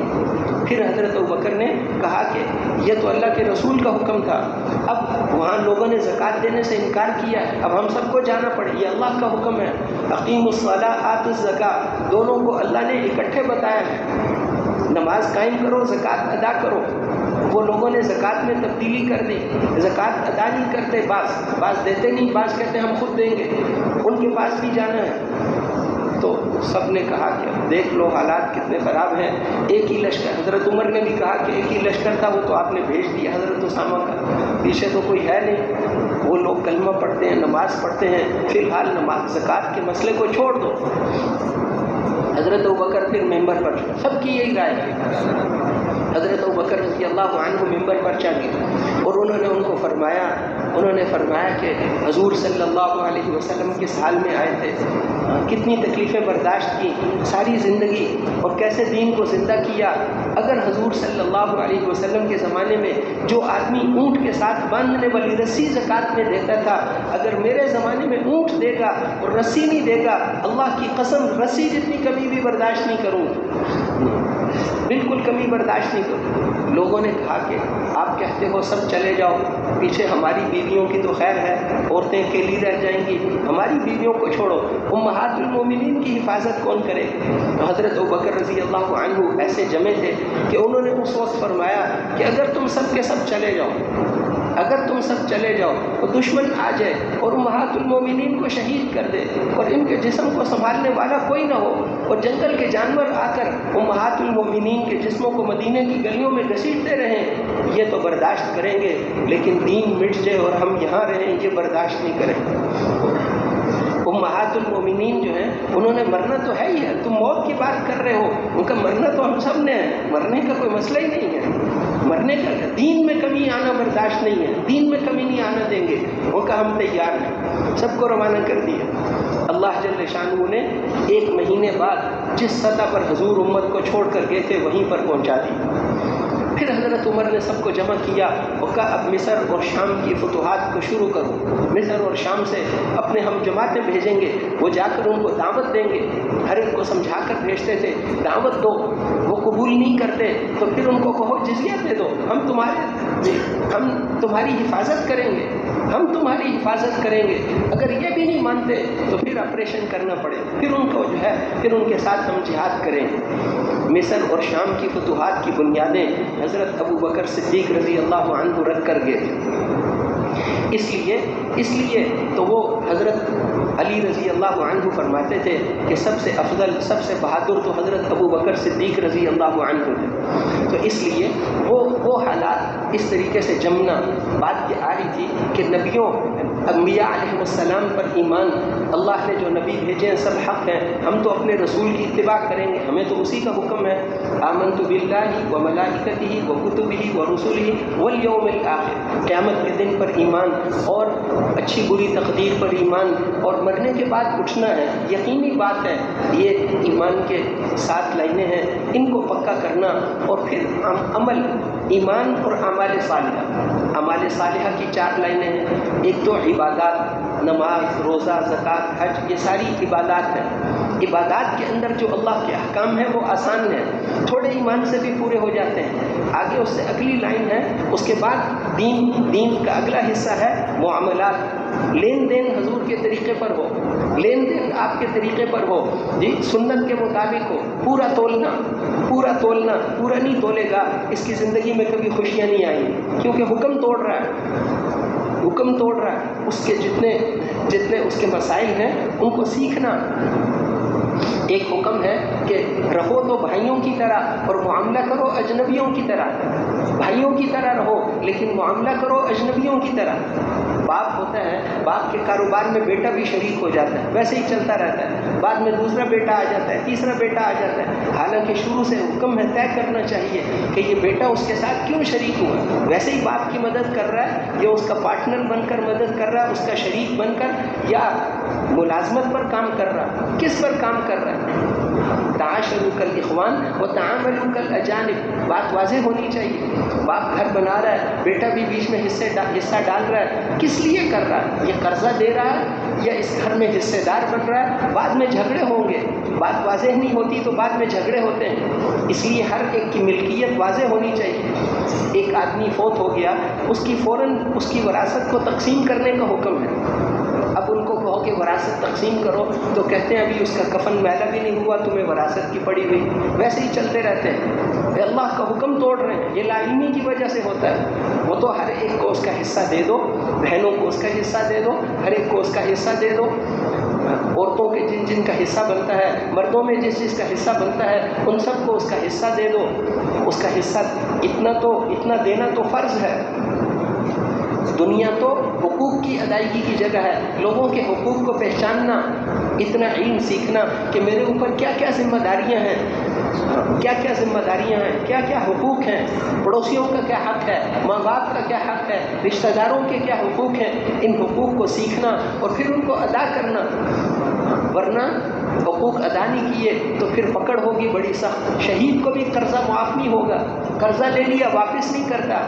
پھر حضرت ابوبکر نے کہا کہ یہ تو اللہ کے رسول کا حکم تھا، اب وہاں لوگوں نے زکوٰۃ دینے سے انکار کیا ہے، اب ہم سب کو جانا پڑے، یہ اللہ کا حکم ہے، اقیموا الصلاۃ آتوا الزکاۃ، دونوں کو اللہ نے اکٹھے بتایا ہے، نماز قائم کرو، زکوٰۃ ادا کرو۔ وہ لوگوں نے زکوٰۃ میں تبدیلی کر دی، زکوٰۃ ادا نہیں کرتے، بعض دیتے نہیں، بعض کہتے ہم خود دیں گے، ان کے پاس بھی جانا ہے۔ تو سب نے کہا کہ دیکھ لو حالات کتنے خراب ہیں، ایک ہی لشکر، حضرت عمر نے بھی کہا کہ ایک ہی لشکر تھا، وہ تو آپ نے بھیج دیا حضرت اسامہ کا، پیچھے تو کوئی ہے نہیں، وہ لوگ کلمہ پڑھتے ہیں، نماز پڑھتے ہیں، فی الحال نماز زکوٰۃ کے مسئلے کو چھوڑ دو۔ حضرت ابوبکر پھر ممبر پر، سب کی یہی رائے ہے، حضرت ابوبکر رضی اللہ عنہ ممبر پر چڑھ گئے اور انہوں نے فرمایا کہ حضور صلی اللہ علیہ وسلم کس حال میں آئے تھے، کتنی تکلیفیں برداشت کی ساری زندگی، اور کیسے دین کو زندہ کیا۔ اگر حضور صلی اللہ علیہ وسلم کے زمانے میں جو آدمی اونٹ کے ساتھ باندھنے والی رسی زکوٰۃ میں دیتا تھا، اگر میرے زمانے میں اونٹ دے گا اور رسی نہیں دے گا، اللہ کی قسم رسی جتنی کمی بھی برداشت نہیں کروں، بالکل کمی برداشت نہیں کروں۔ لوگوں نے کہا کہ آپ کہتے ہو سب چلے جاؤ، پیچھے ہماری بیویوں کی تو خیر ہے، عورتیں اکیلی رہ جائیں گی، ہماری بیویوں کو چھوڑو، امہات المومنین کی حفاظت کون کرے؟ تو حضرت ابوبکر رضی اللہ عنہ ایسے جمے تھے کہ انہوں نے اس وقت فرمایا کہ اگر تم سب کے سب چلے جاؤ تو دشمن آ جائے اور امہات المومنین کو شہید کر دے اور ان کے جسم کو سنبھالنے والا کوئی نہ ہو، اور جنگل کے جانور آ کر امہات المومنین کے جسموں کو مدینے کی گلیوں میں گھسیٹتے رہیں، یہ تو برداشت کریں گے، لیکن دین مٹ جائے اور ہم یہاں رہیں یہ برداشت نہیں کریں۔ امہات المومنین جو ہیں انہوں نے مرنا تو ہے ہی ہے، تم موت کی بات کر رہے ہو، ان کا مرنا تو ہم سب نے ہے، مرنے کا کوئی مسئلہ ہی نہیں ہے، مرنے کا دین میں کمی آنا برداشت نہیں ہے، دین میں کمی نہیں آنا دیں گے، وہ کہ ہم تیار ہیں، سب کو روانہ کر دیا۔ اللہ جل شانہ نے 1 مہینے بعد جس سطح پر حضور امت کو چھوڑ کر گئے تھے وہیں پر پہنچا دی۔ پھر حضرت عمر نے سب کو جمع کیا اور کہا اب مصر اور شام کی فتوحات کو شروع کرو، مصر اور شام سے اپنے ہم جماعتیں بھیجیں گے، وہ جا کر ان کو دعوت دیں گے، ہر ایک کو سمجھا کر بھیجتے تھے، دعوت دو، وہ قبول نہیں کرتے تو پھر ان کو کہو جزیہ دے دو، ہم تمہاری حفاظت کریں گے، ہم تمہاری حفاظت کریں گے، اگر یہ بھی نہیں مانتے تو پھر آپریشن کرنا پڑے، پھر ان کو جو ہے پھر ان کے ساتھ ہم جہاد کریں۔ مصر اور شام کی فتوحات کی بنیادیں حضرت ابوبکر صدیق رضی اللہ عنہ رکھ کر گئے تھے، اس لیے تو وہ حضرت علی رضی اللہ عنہ فرماتے تھے کہ سب سے افضل، سب سے بہادر تو حضرت ابوبکر صدیق رضی اللہ عنہ تھے۔ تو اس لیے وہ حالات اس طریقے سے جمنا، بات یہ آ رہی تھی کہ نبیوں، انبیاء علیہ السلام پر ایمان، اللہ نے جو نبی بھیجے ہیں سب حق ہیں، ہم تو اپنے رسول کی اتباع کریں گے، ہمیں تو اسی کا حکم ہے، آمنت باللہ و ملائکتہ و کتبہ و رسلہ والیوم الآخر، قیامت کے دن پر ایمان اور اچھی بری تقدیر پر ایمان اور مرنے کے بعد اٹھنا ہے، یقینی بات ہے، یہ ایمان کے 7 لائنیں ہیں، ان کو پکا کرنا، اور پھر عمل، ایمان اور اعمال صالحہ، اعمال صالحہ کی 4 لائنیں ہیں، ایک تو عبادات، نماز، روزہ، زکوٰۃ، حج، یہ ساری عبادات ہیں، عبادات کے اندر جو اللہ کے احکام ہیں وہ آسان ہیں، تھوڑے ایمان سے بھی پورے ہو جاتے ہیں۔ آگے اس سے اگلی لائن ہے، اس کے بعد دین کا اگلا حصہ ہے معاملات، لین دین حضور کے طریقے پر ہو، لین دین آپ کے طریقے پر ہو، جی سنت کے مطابق ہو، پورا تولنا، پورا نہیں تولے گا اس کی زندگی میں کبھی خوشیاں نہیں آئیں، کیونکہ حکم توڑ رہا ہے، اس کے جتنے اس کے مسائل ہیں ان کو سیکھنا۔ ایک حکم ہے کہ رہو تو بھائیوں کی طرح اور معاملہ کرو اجنبیوں کی طرح، بھائیوں کی طرح رہو لیکن معاملہ کرو اجنبیوں کی طرح۔ باپ ہوتا ہے، باپ کے کاروبار میں بیٹا بھی شریک ہو جاتا ہے، ویسے ہی چلتا رہتا ہے، بعد میں دوسرا بیٹا آ جاتا ہے، تیسرا بیٹا آ جاتا ہے، حالانکہ شروع سے حکم ہے، طے کرنا چاہیے کہ یہ بیٹا اس کے ساتھ کیوں شریک ہوا۔ ویسے ہی باپ کی مدد کر رہا ہے، یا اس کا پارٹنر بن کر مدد کر رہا ہے، اس کا شریک بن کر، یا ملازمت پر کام کر رہا ہے، کس پر کام کر رہا ہے؟ تعاشروا کالاخوان وتعاملوا کالاجانب، بات واضح ہونی چاہیے۔ باپ گھر بنا رہا ہے، بیٹا بھی بیچ میں حصہ ڈال رہا ہے، کس لیے کر رہا ہے؟ یہ قرضہ دے رہا ہے یا اس گھر میں حصے دار بن رہا ہے؟ بعد میں جھگڑے ہوں گے، بات واضح نہیں ہوتی تو بعد میں جھگڑے ہوتے ہیں، اس لیے ہر ایک کی ملکیت واضح ہونی چاہیے۔ ایک آدمی فوت ہو گیا، اس کی فوراً اس کی وراثت کو تقسیم کرنے کا حکم ہے۔ اب ان کو کہو کہ وراثت تقسیم کرو تو کہتے ہیں ابھی اس کا کفن میلا بھی نہیں ہوا، تمہیں وراثت کی پڑی ہوئی، ویسے ہی چلتے رہتے ہیں، اللہ کا حکم توڑ رہے ہیں۔ یہ لا علمی کی وجہ سے ہوتا ہے۔ وہ تو ہر ایک کو اس کا حصہ دے دو، بہنوں کو اس کا حصہ دے دو، ہر ایک کو اس کا حصہ دے دو، عورتوں کے جن کا حصہ بنتا ہے، مردوں میں جس کا حصہ بنتا ہے، ان سب کو اس کا حصہ دے دو۔ اس کا حصہ اتنا دینا تو فرض ہے۔ دنیا تو حقوق کی ادائیگی کی جگہ ہے، لوگوں کے حقوق کو پہچاننا، اتنا علم سیکھنا کہ میرے اوپر کیا کیا ذمہ داریاں ہیں، کیا کیا حقوق ہیں، پڑوسیوں کا کیا حق ہے، ماں باپ کا کیا حق ہے، رشتہ داروں کے کیا حقوق ہیں، ان حقوق کو سیکھنا اور پھر ان کو ادا کرنا، ورنہ حقوق ادا نہیں کیے تو پھر پکڑ ہوگی بڑی سخت۔ شہید کو بھی قرضہ معاف نہیں ہوگا، قرضہ لے لیا واپس نہیں کرتا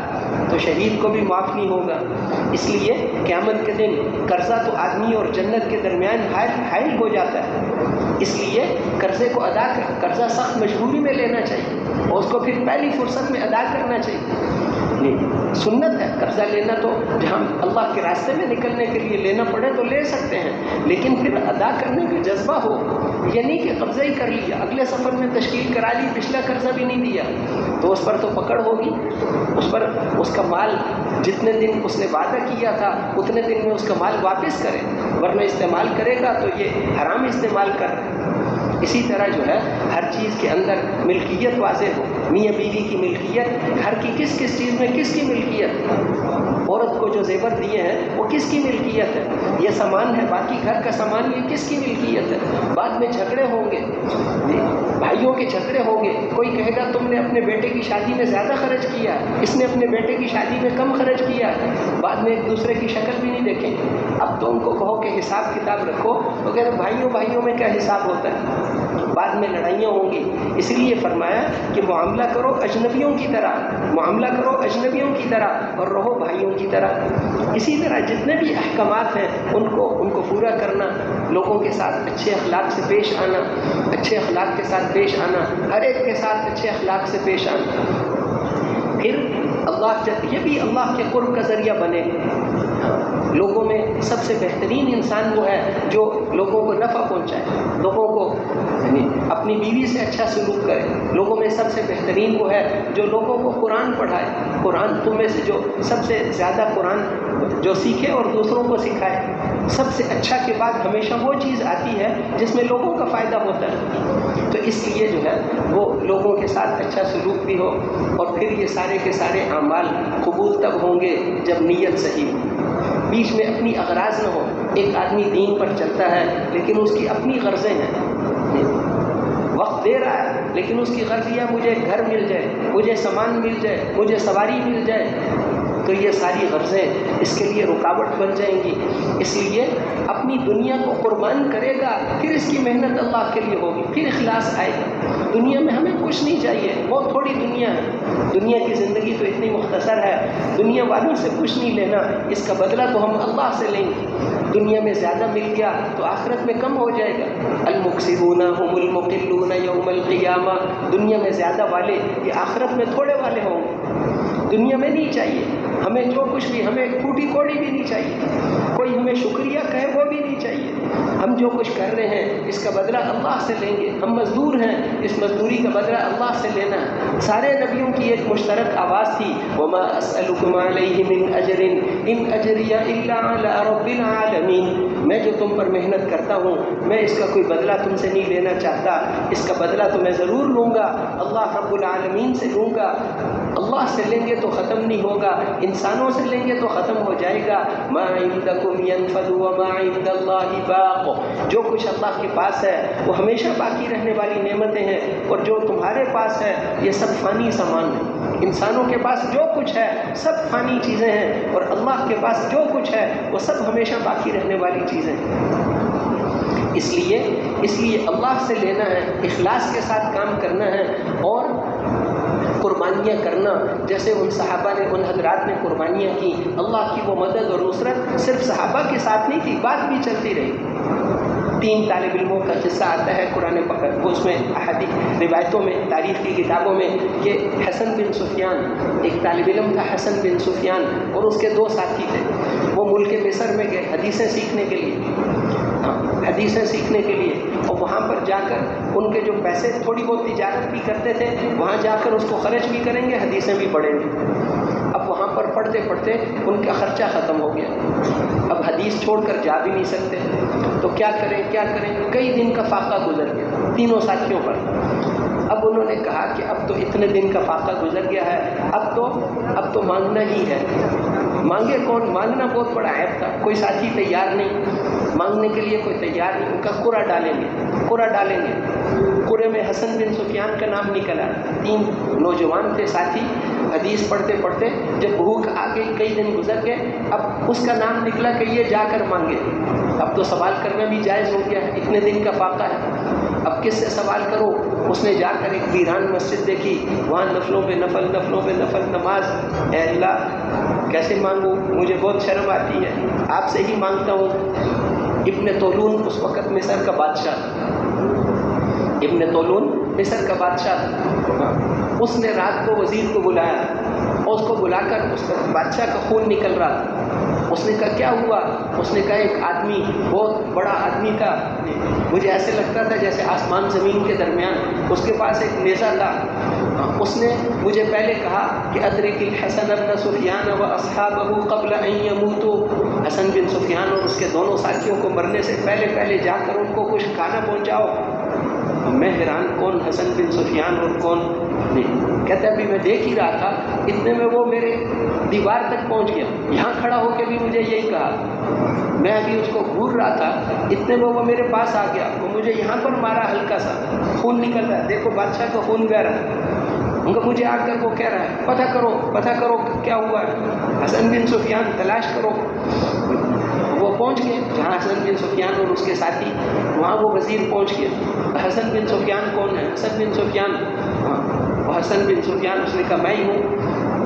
تو شہید کو بھی معاف نہیں ہوگا۔ اس لیے قیامت کے دن قرضہ تو آدمی اور جنت کے درمیان حائل ہو جاتا ہے، اس لیے قرضے کو قرضہ سخت مجبوری میں لینا چاہیے اور اس کو پھر پہلی فرصت میں ادا کرنا چاہیے۔ سنت ہے قرضہ لینا، تو جہاں اللہ کے راستے میں نکلنے کے لیے لینا پڑے تو لے سکتے ہیں، لیکن پھر ادا کرنے کا جذبہ ہو، یہ نہیں کہ قبضہ ہی کر لیا، اگلے سفر میں تشکیل کرا لی، پچھلا قرضہ بھی نہیں دیا تو اس پر تو پکڑ ہوگی، اس پر اس کا مال جتنے دن اس نے وعدہ کیا تھا اتنے دن میں اس کا مال واپس کرے، ورنہ استعمال کرے گا تو یہ حرام استعمال کر رہے ہیں۔ اسی طرح جو ہے ہر چیز کے اندر ملکیت واضح ہو، میاں بیوی کی ملکیت، گھر کی کس چیز میں کس کی ملکیت، عورت کو جو زیور دیے ہیں وہ کس کی ملکیت ہے، یہ سامان ہے، باقی گھر کا سامان یہ کس کی ملکیت ہے۔ بعد میں جھگڑے ہوں گے، بھائیوں کے جھگڑے ہوں گے، کوئی کہے گا تم نے اپنے بیٹے کی شادی میں زیادہ خرچ کیا، اس نے اپنے بیٹے کی شادی میں کم خرچ کیا، بعد میں ایک دوسرے کی شکل بھی نہیں دیکھیں۔ اب تو ان کو کہو کہ حساب کتاب رکھو، تو کہتے بھائیوں میں کیا حساب ہوتا ہے، بعد میں لڑائیاں ہوں گی۔ اس لیے فرمایا کہ معاملہ کرو اجنبیوں کی طرح اور رہو بھائیوں کی طرح۔ اسی طرح جتنے بھی احکامات ہیں ان کو پورا کرنا، لوگوں کے ساتھ اچھے اخلاق سے پیش آنا، ہر ایک کے ساتھ اچھے اخلاق سے پیش آنا، پھر یہ بھی اللہ کے قرب کا ذریعہ بنے۔ لوگوں میں سب سے بہترین انسان وہ ہے جو لوگوں کو نفع پہنچائے، لوگوں کو اپنی بیوی سے اچھا سلوک کرے۔ لوگوں میں سب سے بہترین وہ ہے جو لوگوں کو قرآن پڑھائے، قرآن تم میں سے جو سب سے زیادہ قرآن جو سیکھے اور دوسروں کو سکھائے۔ سب سے اچھا کے بعد ہمیشہ وہ چیز آتی ہے جس میں لوگوں کا فائدہ ہوتا ہے، تو اس لیے جو ہے وہ لوگوں کے ساتھ اچھا سلوک بھی ہو، اور پھر یہ سارے کے سارے اعمال قبول تب ہوں گے جب نیت صحیح ہو، بیچ میں اپنی اغراض نہ ہو۔ ایک آدمی دین پر چلتا ہے لیکن اس کی اپنی غرضیں ہیں، وقت دے رہا ہے لیکن اس کی غرض یہ مجھے گھر مل جائے، مجھے سامان مل جائے، مجھے سواری مل جائے، تو یہ ساری غرضیں اس کے لیے رکاوٹ بن جائیں گی۔ اس لیے اپنی دنیا کو قربان کرے گا، پھر اس کی محنت اللہ کے لیے ہوگی، پھر اخلاص آئے گا۔ دنیا میں ہمیں کچھ نہیں چاہیے، بہت تھوڑی دنیا ہے، دنیا کی زندگی تو اتنی مختصر ہے، دنیا والوں سے کچھ نہیں لینا، اس کا بدلہ تو ہم اللہ سے لیں گے۔ دنیا میں زیادہ مل گیا تو آخرت میں کم ہو جائے گا. المکسبون هم المقلون یوم القیامہ، دنیا میں زیادہ والے یہ آخرت میں تھوڑے والے ہوں گے. دنیا میں نہیں چاہیے ہمیں جو کچھ بھی، ہمیں ٹوٹی کوڑی بھی نہیں چاہیے، کوئی ہمیں شکریہ کہے وہ بھی نہیں چاہیے. ہم جو کچھ کر رہے ہیں اس کا بدلہ اللہ سے لیں گے. ہم مزدور ہیں، اس مزدوری کا بدلہ اللہ سے لینا ہے. سارے نبیوں کی ایک مشترک آواز تھی، وما اسألکم علیہ من اجر ان اجری الا علی رب العالمین. میں جو تم پر محنت کرتا ہوں میں اس کا کوئی بدلہ تم سے نہیں لینا چاہتا، اس کا بدلہ تو میں ضرور لوں گا، اللہ رب العالمین سے لوں گا. اللہ سے لیں گے تو ختم نہیں ہوگا، انسانوں سے لیں گے تو ختم ہو جائے گا. ما عندکم ينفد وما عند اللہ باق. جو کچھ اللہ کے پاس ہے وہ ہمیشہ باقی رہنے والی نعمتیں ہیں، اور جو تمہارے پاس ہے یہ سب فانی سامان ہے. انسانوں کے پاس جو کچھ ہے سب فانی چیزیں ہیں، اور اللہ کے پاس جو کچھ ہے وہ سب ہمیشہ باقی رہنے والی چیزیں ہیں. اس لیے اللہ سے لینا ہے، اخلاص کے ساتھ کام کرنا ہے، اور قربانیاں کرنا جیسے ان صحابہ نے، ان حضرات نے قربانیاں کی. اللہ کی وہ مدد اور نصرت صرف صحابہ کے ساتھ نہیں تھی، بات بھی چلتی رہی. 3 طالب علموں کا قصہ آتا ہے قرآن پاک، وہ اس میں احادیث روایتوں میں، تاریخ کی کتابوں میں، کہ حسن بن سفیان، ایک طالب علم تھا حسن بن سفیان، اور اس کے 2 ساتھی تھے. وہ ملک مصر میں گئے حدیثیں سیکھنے کے لیے، اور وہاں پر جا کر ان کے جو پیسے، تھوڑی بہت تجارت بھی کرتے تھے، وہاں جا کر اس کو خرچ بھی کریں گے، حدیثیں بھی پڑھیں گے. اب وہاں پر پڑھتے پڑھتے ان کا خرچہ ختم ہو گیا، اب حدیث چھوڑ کر جا بھی نہیں سکتے، تو کیا کریں. کئی دن کا فاقہ گزر گیا تینوں ساتھیوں پر. اب انہوں نے کہا کہ اب تو اتنے دن کا فاقہ گزر گیا ہے، اب تو مانگنا ہی ہے. مانگے کون؟ مانگنا بہت بڑا عیب تھا. کوئی ساتھی تیار نہیں مانگنے کے لیے، کوئی تیار نہیں. ان کا قرعہ ڈالیں گے. قرعے میں حسن بن سفیان کا نام نکلا. 3 نوجوان تھے ساتھی. حدیث پڑھتے پڑھتے جب بھوک آ گئی، کئی دن گزر گئے، اب اس کا نام نکلا کہ یہ جا کر مانگے. اب تو سوال کرنا بھی جائز ہو گیا ہے، اتنے دن کا فاقہ ہے. اب کس سے سوال کرو؟ اس نے جا کر ایک ویران مسجد دیکھی، وہاں نفلوں پہ نفل نماز. اے اللہ کیسے مانگوں، مجھے بہت شرم آتی ہے، آپ سے ہی مانگتا ہوں. ابن طولون اس وقت مصر کا بادشاہ تھا. اس نے رات کو وزیر کو بلایا، اور اس کو بلا کر اس کا بادشاہ کا خون نکل رہا تھا. اس نے کہا کیا ہوا؟ اس نے کہا ایک آدمی، بہت بڑا آدمی تھا، مجھے ایسے لگتا تھا جیسے آسمان زمین کے درمیان، اس کے پاس ایک نیزہ تھا. اس نے مجھے پہلے کہا کہ ادرک الحسن بن سفیان و اصحابہ قبل ان یموتوا. حسن بن سفیان اور اس کے دونوں ساتھیوں کو مرنے سے پہلے جا کر ان کو کچھ کھانا پہنچاؤ. میں حیران، کون حسن بن سفیان اور کون نہیں. کہتا ابھی میں دیکھ ہی رہا تھا، اتنے میں وہ میرے دیوار تک پہنچ گیا، یہاں کھڑا ہو کے بھی مجھے یہی کہا. میں ابھی اس کو گھور رہا تھا، اتنے میں وہ میرے پاس آ گیا، وہ مجھے یہاں پر مارا، ہلکا سا خون نکل رہا ہے، دیکھو بادشاہ کا خون بہہ رہا ہے. ان کو مجھے آ کر وہ کہہ رہا ہے پتہ کرو کیا ہوا ہے. حسن بن سفیان تلاش کرو. وہ پہنچ گئے جہاں حسن بن سفیان اور اس کے ساتھی، وہاں وہ وزیر پہنچ گیا. حسن بن سفیان کون ہے؟ حسن بن سفیان اس نے کہا میں ہی ہوں.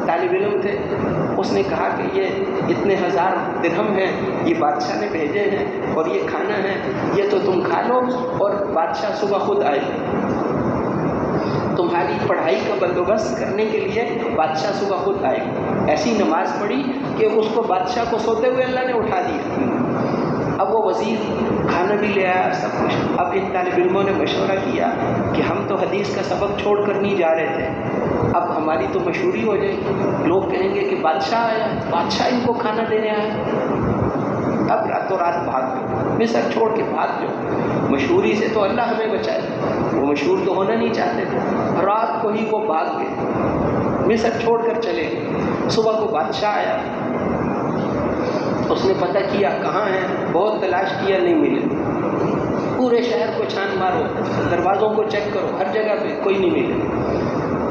طالب علم تھے. اس نے کہا کہ یہ اتنے 1000 درہم ہیں، یہ بادشاہ نے بھیجے ہیں اور یہ کھانا ہے، یہ تو تم کھا لو، اور بادشاہ صبح خود آئے. تمہاری پڑھائی کا بندوبست کرنے کے لیے بادشاہ صبح خود آئے. ایسی نماز پڑھی کہ اس کو بادشاہ کو سوتے ہوئے اللہ نے اٹھا دیا. اب وہ وزیر کھانا بھی لے آیا، سب کچھ. اب ان طالب علموں نے مشورہ کیا کہ ہم تو حدیث کا سبق چھوڑ کر نہیں جا رہے تھے، اب ہماری تو مشہوری ہو جائے گی، لوگ کہیں گے کہ بادشاہ آیا، بادشاہ ان کو کھانا دینے آیا. اب راتوں رات بھاگ گئے، مصر چھوڑ کے بھاگ گئے. مشہوری سے تو اللہ ہمیں بچائے، وہ مشہور تو ہونا نہیں چاہتے تھے. رات کو ہی وہ بھاگ گئے، مصر چھوڑ کر چلے گئے. صبح کو بادشاہ آیا، اس نے پتہ کیا کہاں ہیں، بہت تلاش کیا نہیں ملے. پورے شہر کو چھان مارو، دروازوں کو چیک کرو، ہر جگہ پہ کوئی نہیں ملے.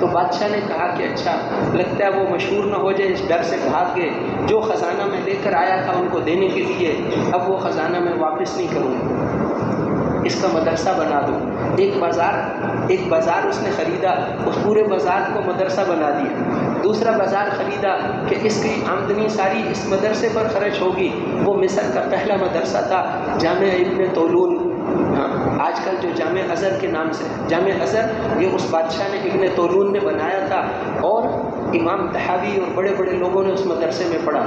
تو بادشاہ نے کہا کہ اچھا لگتا ہے وہ مشہور نہ ہو جائے، اس ڈر سے بھاگ گئے. جو خزانہ میں لے کر آیا تھا ان کو دینے کے لیے، اب وہ خزانہ میں واپس نہیں کروں گا، اس کا مدرسہ بنا دو. ایک بازار اس نے خریدا، اس پورے بازار کو مدرسہ بنا دیا۔ دوسرا بازار خریدا کہ اس کی آمدنی ساری اس مدرسے پر خرچ ہوگی۔ وہ مصر کا پہلا مدرسہ تھا، جامعہ ابن طولون، آج کل جو جامع ازہر کے نام سے، جامع ازہر یہ اس بادشاہ نے ابن طولون نے بنایا تھا، اور امام طحاوی اور بڑے بڑے لوگوں نے اس مدرسے میں پڑھا۔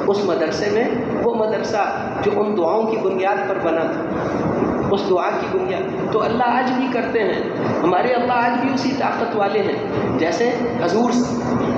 اس مدرسے میں وہ مدرسہ جو ان دعاؤں کی بنیاد پر بنا تھا، اس دعا کی بنیاد تو اللہ آج بھی کرتے ہیں۔ ہمارے اللہ آج بھی اسی طاقت والے ہیں، جیسے حضور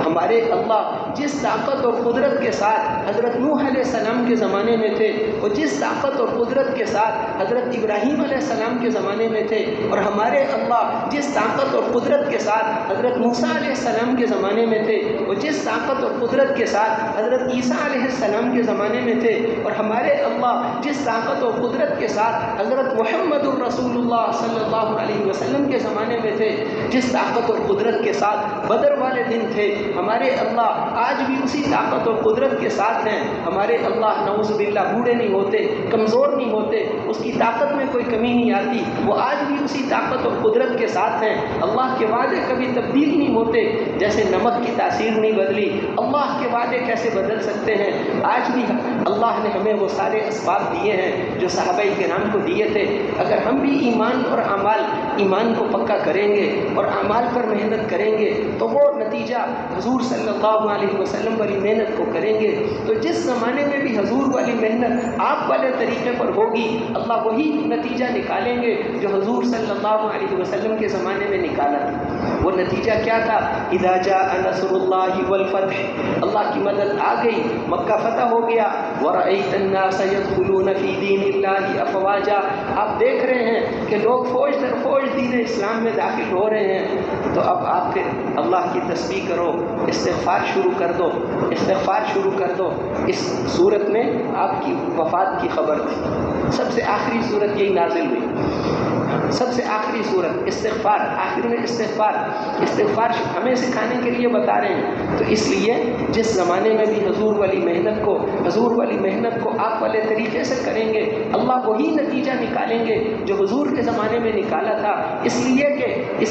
ہمارے اللہ جس طاقت اور قدرت کے ساتھ حضرت نوح علیہ السلام کے زمانے میں تھے، اور جس طاقت اور قدرت کے ساتھ حضرت ابراہیم علیہ السلام کے زمانے میں تھے، اور ہمارے اللہ جس طاقت اور قدرت کے ساتھ حضرت موسیٰ علیہ السلام کے زمانے میں تھے، اور جس طاقت اور قدرت کے ساتھ حضرت عیسیٰ علیہ السلام کے زمانے میں تھے، اور ہمارے اللہ جس طاقت اور قدرت کے ساتھ حضرت محمد الرسول اللہ صلی اللہ علیہ وسلم کے زمانے میں تھے، جس طاقت اور قدرت کے ساتھ بدر والے دن تھے، ہمارے اللہ آج بھی اسی طاقت اور قدرت کے ساتھ ہیں۔ ہمارے اللہ نعوذ باللہ بوڑھے نہیں ہوتے، کمزور نہیں ہوتے، اس کی طاقت میں کوئی کمی نہیں آتی، وہ آج بھی اسی طاقت اور قدرت کے ساتھ ہیں۔ اللہ کے وعدے کبھی تبدیل نہیں ہوتے، جیسے نمک کی تاثیر نہیں بدلی، اللہ کے وعدے کیسے بدل سکتے ہیں؟ آج بھی اللہ نے ہمیں وہ سارے اسباب دیے ہیں جو صحابہ کرام کو دیے تھے۔ اگر ہم بھی ایمان اور اعمال، ایمان کو پکا کریں گے اور اعمال پر محنت کریں گے تو وہ نتیجہ حضور صلی اللہ علیہ وسلم والی محنت کو کریں گے، تو جس زمانے میں بھی حضور والی محنت آپ والے طریقے پر ہوگی، اللہ وہی نتیجہ نکالیں گے جو حضور صلی اللہ علیہ وسلم کے زمانے میں نکالا تھا۔ وہ نتیجہ کیا تھا؟ اذا جاء نصر اللہ والفتح، اللہ کی مدد آ گئی، مکہ فتح ہو گیا، ورأیت الناس يدخلون فی دین اللہ افواجا، آپ دیکھ رہے ہیں کہ لوگ فوج در فوج دین اسلام میں داخل ہو رہے ہیں، تو اب آپ پھر اللہ کی تسبیح کرو، استغفار شروع کر دو، استغفار شروع کر دو۔ اس صورت میں آپ کی وفات کی خبر تھی، سب سے آخری صورت یہی نازل ہوئی، سب سے آخری صورت استغفار، آخر میں استغفار ہمیں سکھانے کے لیے بتا رہے ہیں۔ تو اس لیے جس زمانے میں بھی حضور والی محنت کو آپ والے طریقے سے کریں گے، اللہ وہی نتیجہ نکالیں گے جو حضور کے زمانے میں نکالا تھا۔ اس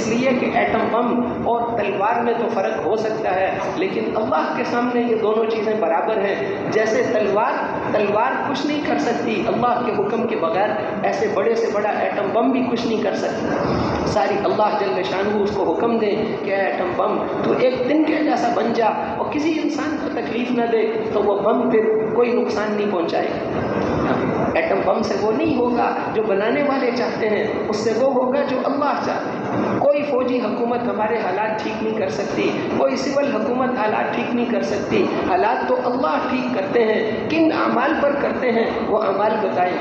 لیے کہ ایٹم بم اور تلوار میں تو فرق ہو سکتا ہے، لیکن اللہ کے سامنے یہ دونوں چیزیں برابر ہیں۔ جیسے تلوار کچھ نہیں کر سکتی اللہ کے حکم کے بغیر، ایسے بڑے سے بڑا ایٹم بم بھی کچھ نہیں کر سکتا۔ ساری اللہ جل شانہ اس کو حکم دے کہ ایٹم بم تو ایک دن کے جیسا بن جا اور کسی انسان کو تکلیف نہ دے، تو وہ بم پھر کوئی نقصان نہیں پہنچائے گا۔ ایٹم بم سے وہ نہیں ہوگا جو بنانے والے چاہتے ہیں، اس سے وہ ہوگا جو اللہ چاہتے ہیں۔ کوئی فوجی حکومت ہمارے حالات ٹھیک نہیں کر سکتی، کوئی سول حکومت حالات ٹھیک نہیں کر سکتی، حالات تو اللہ ٹھیک کرتے ہیں۔ کن اعمال پر کرتے ہیں وہ اعمال بتائیں،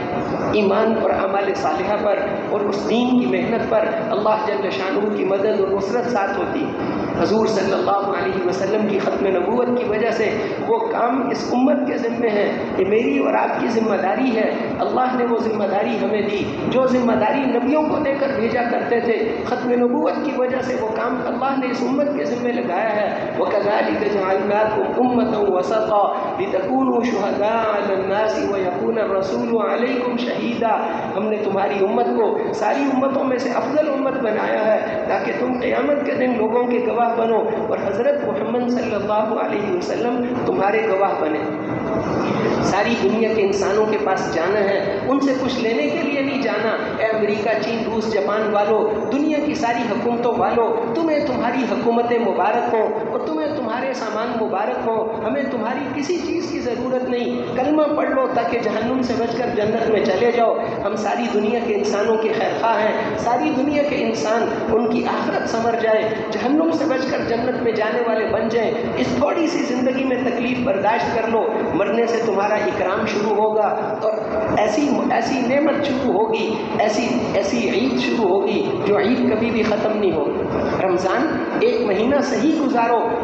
ایمان اور اعمال صالحہ پر اور اس دین کی محنت پر اللہ جل شانہ کی مدد اور نصرت ساتھ ہوتی۔ حضور صلی اللہ علیہ وسلم کی ختم نبوت کی وجہ سے وہ کام اس امت کے ذمے ہے، یہ میری اور آپ کی ذمہ داری ہے۔ اللہ نے وہ ذمہ داری ہمیں دی، جو ذمہ داری نبیوں کو دے کر بھیجا کرتے تھے، ختم نبوت کی وجہ سے وہ کام اللہ نے اس امت کے ذمے لگایا ہے۔ وَكَذَلِكَ جَعَلْنَاكُمْ أُمَّةً وَسَطًا لِتَكُونُوا شُهَدَاءَ عَلَى النَّاسِ وَيَكُونَ الرَّسُولُ عَلَيْكُمْ شَهِيدًا، ہم نے تمہاری امت کو ساری امتوں میں سے افضل امت بنایا ہے تاکہ تم قیامت کے دن لوگوں کے گواہ بنو اور حضرت محمد صلی اللہ علیہ وسلم تمہارے گواہ بنے۔ ساری دنیا کے انسانوں کے پاس جانا ہے، ان سے کچھ لینے کے لیے نہیں جانا۔ اے امریکہ، چین، روس، جاپان والوں، دنیا کی ساری حکومتوں والوں، تمہیں تمہاری حکومتیں مبارک ہوں اور تمہیں تمہارے سامان مبارک ہوں، ہمیں تمہاری کسی چیز کی ضرورت نہیں۔ کلمہ پڑھ لو تاکہ جہنم سے بچ کر جنت میں چلے جاؤ۔ ہم ساری دنیا کے انسانوں کے خیر خواہ ہیں، ساری دنیا کے انسان ان کی آخرت سنور جائے، جہنم سے بچ کر جنت میں جانے والے بن جائیں۔ اس تھوڑی سی زندگی میں تکلیف برداشت کر لو، مرنے سے تمہارا اکرام شروع ہوگا اور ایسی نعمت شروع ہوگی، ایسی عید شروع ہوگی جو عید کبھی بھی ختم نہیں ہوگی۔ رمضان ایک مہینہ صحیح گزارو